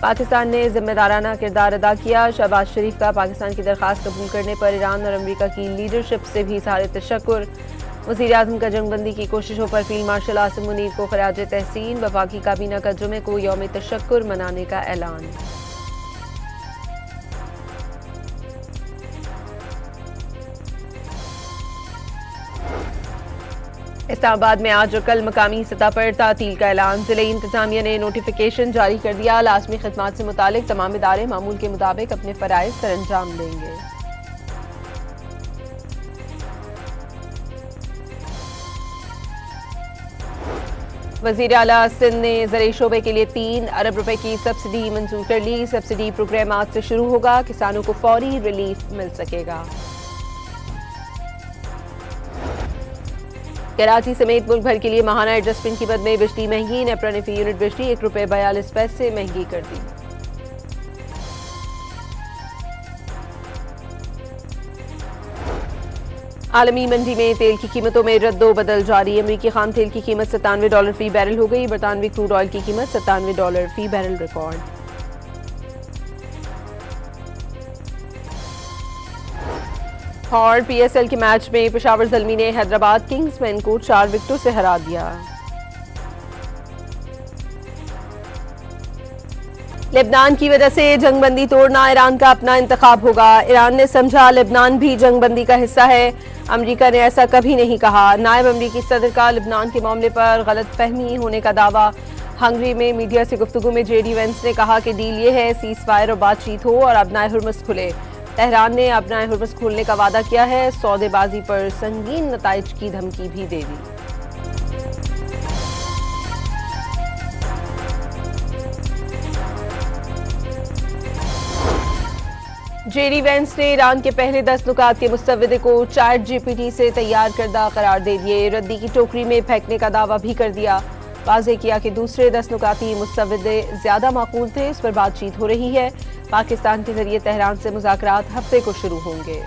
پاکستان نے ذمہ دارانہ کردار ادا کیا، شہباز شریف کا پاکستان کی درخواست قبول کرنے پر ایران اور امریکہ کی لیڈرشپ سے بھی اظہار تشکر۔ وزیر اعظم کا جنگ بندی کی کوششوں پر فیلڈ مارشل عاصم منیر کو خراج تحسین، وفاقی کابینہ کا جمعے کو یوم تشکر منانے کا اعلان۔ اسلام آباد میں آج اور کل مقامی سطح پر تعطیل کا اعلان، ضلعی انتظامیہ نے نوٹیفیکیشن جاری کر دیا، لازمی خدمات سے متعلق تمام ادارے معمول کے مطابق اپنے فرائض سر انجام دیں گے۔ وزیر اعلیٰ سندھ نے زرعی شعبے کے لیے 3 ارب روپے کی سبسڈی منظور کر لی، سبسڈی پروگرام آج سے شروع ہوگا، کسانوں کو فوری ریلیف مل سکے گا۔ کراچی سمیت ملک بھر کے لیے ماہانہ ایڈجسٹمنٹ قیمت میں بجلی مہنگی، نیپرا نے فی یونٹ بجلی 1 روپے 42 پیسے مہنگی کر دی۔ عالمی منڈی میں تیل کی قیمتوں میں رد و بدل جاری، امریکی خام تیل کی قیمت $97 فی بیرل ہو گئی، برطانوی کروڈ آئل کی قیمت $97 فی بیرل ریکارڈ۔ اور پی ایس ایل کے میچ میں پشاور زلمی نے حیدرآباد کنگز مین کو 4 وکٹوں سے ہرا دیا۔ لبنان کی وجہ سے جنگ بندی توڑنا ایران کا اپنا انتخاب ہوگا، ایران نے سمجھا لبنان بھی جنگ بندی کا حصہ ہے، امریکہ نے ایسا کبھی نہیں کہا، نائب امریکی صدر کا لبنان کے معاملے پر غلط فہمی ہونے کا دعویٰ۔ ہنگری میں میڈیا سے گفتگو میں جے ڈی وینس نے کہا کہ ڈیل یہ ہے سیز فائر اور بات چیت ہو اور ابنائے ہرمز کھلے۔ تہران نے ابنائے ہرمز کھولنے کا وعدہ کیا ہے، سودے بازی پر سنگین نتائج کی دھمکی بھی دے دی۔ جے ڈی وینس نے ایران کے پہلے 10 نکات کے مسودے کو چیٹ جی پی ٹی سے تیار کردہ قرار دے دیے، ردی کی ٹوکری میں پھینکنے کا دعویٰ بھی کر دیا، واضح کیا کہ دوسرے 10 نکاتی مسودے زیادہ معقول تھے، اس پر بات چیت ہو رہی ہے، پاکستان کے ذریعے تہران سے مذاکرات ہفتے کو شروع ہوں گے۔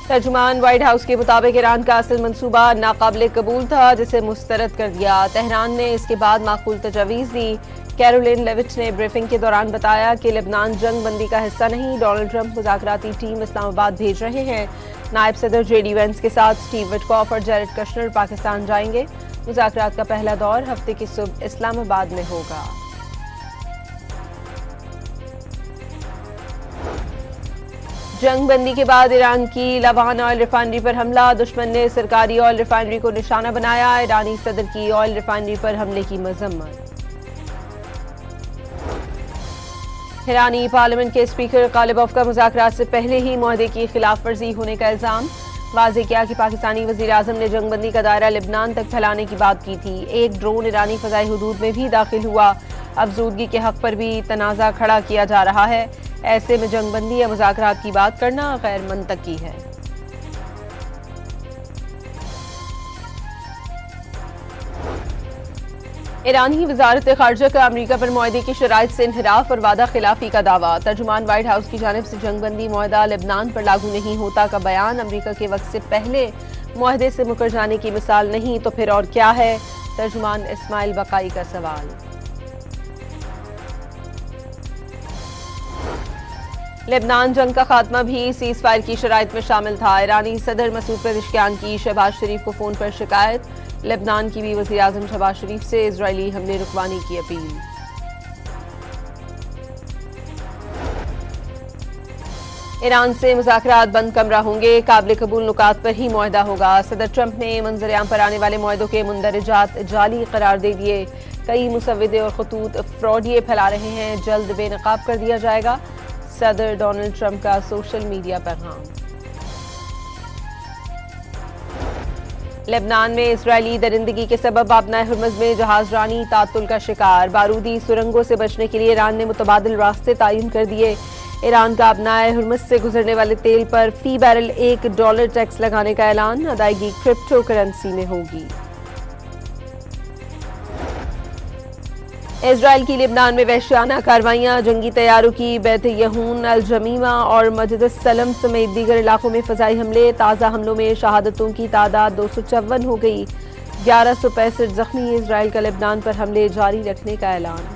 ترجمان وائٹ ہاؤس کے مطابق ایران کا اصل منصوبہ ناقابل قبول تھا جسے مسترد کر دیا، تہران نے اس کے بعد معقول تجاویز دی۔ کیرولین لیوچ نے بریفنگ کے دوران بتایا کہ لبنان جنگ بندی کا حصہ نہیں، ڈونلڈ ٹرمپ مذاکراتی ٹیم اسلام آباد بھیج رہے ہیں، نائب صدر جے ڈی وینس کے ساتھ سٹیو وٹکاف اور جیرڈ کشنر پاکستان جائیں گے، مذاکرات کا پہلا دور ہفتے کی صبح اسلام آباد میں ہوگا۔ جنگ بندی کے بعد ایران کی لوان آئل ریفائنری پر حملہ، دشمن نے سرکاری آئل ریفائنری کو نشانہ بنایا، ایرانی صدر کی آئل ریفائنری پر حملے کی مذمت۔ ایرانی پارلیمنٹ کے اسپیکر غالباف کا مذاکرات سے پہلے ہی معاہدے کی خلاف ورزی ہونے کا الزام، واضح کیا کہ پاکستانی وزیر اعظم نے جنگ بندی کا دائرہ لبنان تک پھیلانے کی بات کی تھی، ایک ڈرون ایرانی فضائی حدود میں بھی داخل ہوا، افزودگی کے حق پر بھی تنازع کھڑا کیا جا رہا ہے، ایسے میں جنگ بندی یا مذاکرات کی بات کرنا غیر منطقی ہے۔ ایرانی وزارت خارجہ کا امریکہ پر معاہدے کی شرائط سے انحراف اور وعدہ خلافی کا دعویٰ، ترجمان وائٹ ہاؤس کی جانب سے جنگ بندی معاہدہ لبنان پر لاگو نہیں ہوتا کا بیان، امریکہ کے وقت سے پہلے معاہدے سے مکر جانے کی مثال نہیں تو پھر اور کیا ہے، ترجمان اسماعیل بقائی کا سوال۔ لبنان جنگ کا خاتمہ بھی سیز فائر کی شرائط میں شامل تھا، ایرانی صدر مسعود پزشکیان کی شہباز شریف کو فون پر شکایت، لبنان کی بھی وزیر اعظم شہباز شریف سے اسرائیلی حملے رکوانے کی اپیل۔ ایران سے مذاکرات بند کمرہ ہوں گے، قابل قبول نکات پر ہی معاہدہ ہوگا، صدر ٹرمپ نے منظر عام پر آنے والے معاہدوں کے مندرجات جعلی قرار دے دیے، کئی مسودے اور خطوط فراڈیے پھیلا رہے ہیں، جلد بے نقاب کر دیا جائے گا، صدر ڈونلڈ ٹرمپ کا سوشل میڈیا پیغام۔ لبنان میں اسرائیلی درندگی کے سبب ابنائے ہرمز میں جہاز رانی تعطل کا شکار، بارودی سرنگوں سے بچنے کے لیے ایران نے متبادل راستے تعین کر دیے، ایران کا ابنائے ہرمز سے گزرنے والے تیل پر فی بیرل $1 ٹیکس لگانے کا اعلان، ادائیگی کرپٹو کرنسی میں ہوگی۔ اسرائیل کی لبنان میں وحشیانہ کارروائیاں، جنگی طیاروں کی بیت یہون، الجمیمہ اور مسجد السلم سمیت دیگر علاقوں میں فضائی حملے، تازہ حملوں میں شہادتوں کی تعداد 254 ہو گئی، 1165 زخمی، اسرائیل کا لبنان پر حملے جاری رکھنے کا اعلان۔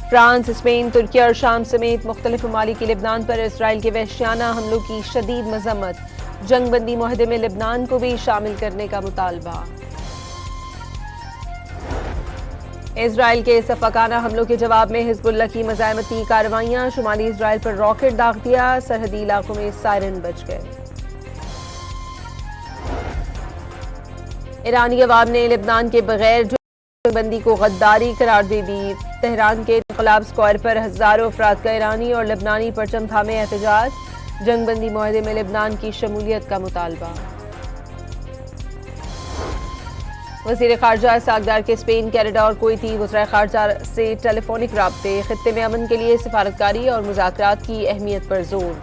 فرانس، اسپین، ترکی اور شام سمیت مختلف ممالک کی لبنان پر اسرائیل کے وحشیانہ حملوں کی شدید مذمت، جنگ بندی معاہدے میں لبنان کو بھی شامل کرنے کا مطالبہ۔ اسرائیل کے سفاکانہ حملوں کے جواب میں حزب اللہ کی مزاحمتی کارروائیاں، شمالی اسرائیل پر راکٹ داغ دیا، سرحدی علاقوں میں سائرن بج گئے۔ ایرانی عوام نے لبنان کے بغیر جنگ بندی کو غداری قرار دے دی، تہران کے انقلاب اسکوائر پر ہزاروں افراد کا ایرانی اور لبنانی پرچم تھامے احتجاج، جنگ بندی معاہدے میں لبنان کی شمولیت کا مطالبہ۔ وزیر خارجہ اسحاق ڈار کے اسپین، کینیڈا اور کویتی وزرائے خارجہ سے ٹیلی فونک رابطے، خطے میں امن کے لیے سفارتکاری اور مذاکرات کی اہمیت پر زور۔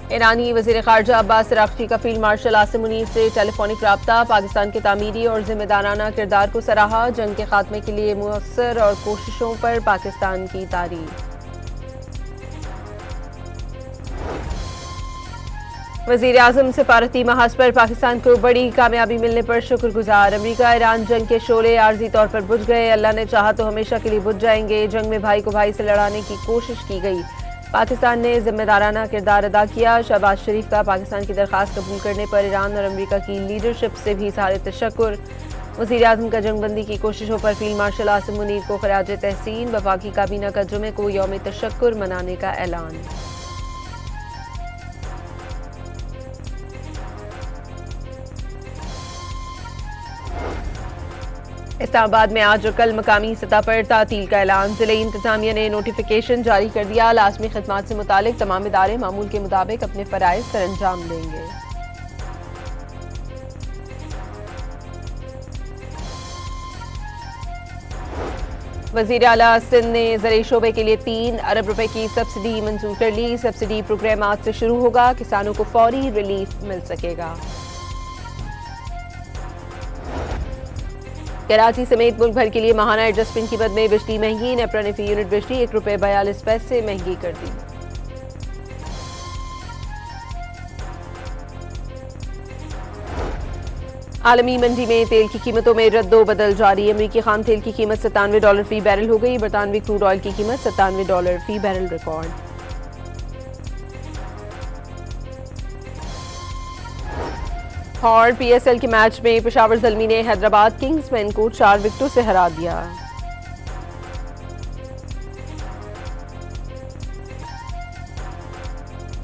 ایرانی وزیر خارجہ عباس عراقچی کا فیلڈ مارشل عاصم منیر سے ٹیلی فونک رابطہ، پاکستان کے تعمیری اور ذمہ دارانہ کردار کو سراہا، جنگ کے خاتمے کے لیے مؤثر اور کوششوں پر پاکستان کی تعریف۔ وزیر اعظم سفارتی محاذ پر پاکستان کو بڑی کامیابی ملنے پر شکر گزار، امریکہ ایران جنگ کے شعلے عارضی طور پر بجھ گئے، اللہ نے چاہا تو ہمیشہ کے لیے بجھ جائیں گے، جنگ میں بھائی کو بھائی سے لڑانے کی کوشش کی گئی، پاکستان نے ذمہ دارانہ کردار ادا کیا، شہباز شریف کا پاکستان کی درخواست قبول کرنے پر ایران اور امریکہ کی لیڈرشپ سے بھی اظہار تشکر، وزیر اعظم کا جنگ بندی کی کوششوں پر فیلڈ مارشل عاصم منیر کو خراج تحسین، وفاقی کابینہ کا جمعے کو یوم تشکر منانے کا اعلان۔ اسلام آباد میں آج اور کل مقامی سطح پر تعطیل کا اعلان، ضلعی انتظامیہ نے نوٹیفیکیشن جاری کر دیا، لازمی خدمات سے متعلق تمام ادارے معمول کے مطابق اپنے فرائض سر انجام دیں گے۔ وزیر اعلیٰ سندھ نے زرعی شعبے کے لیے 3 ارب روپے کی سبسڈی منظور کر لی، سبسڈی پروگرام آج سے شروع ہوگا، کسانوں کو فوری ریلیف مل سکے گا۔ کراچی سمیت ملک بھر کے لیے ماہانہ ایڈجسٹمنٹ قیمت میں بجلی مہنگی، نیپرا نے فی یونٹ بجلی 1 روپے 42 پیسے مہنگی کر دی۔ عالمی منڈی میں تیل کی قیمتوں میں رد و بدل جاری، امریکی خام تیل کی قیمت $97 فی بیرل ہو گئی، برطانوی کروڈ آئل کی قیمت $97 فی بیرل ریکارڈ۔ اور پی ایس ایل کے میچ میں پشاور زلمی نے حیدرآباد کنگز مین کو 4 وکٹوں سے ہرا دیا۔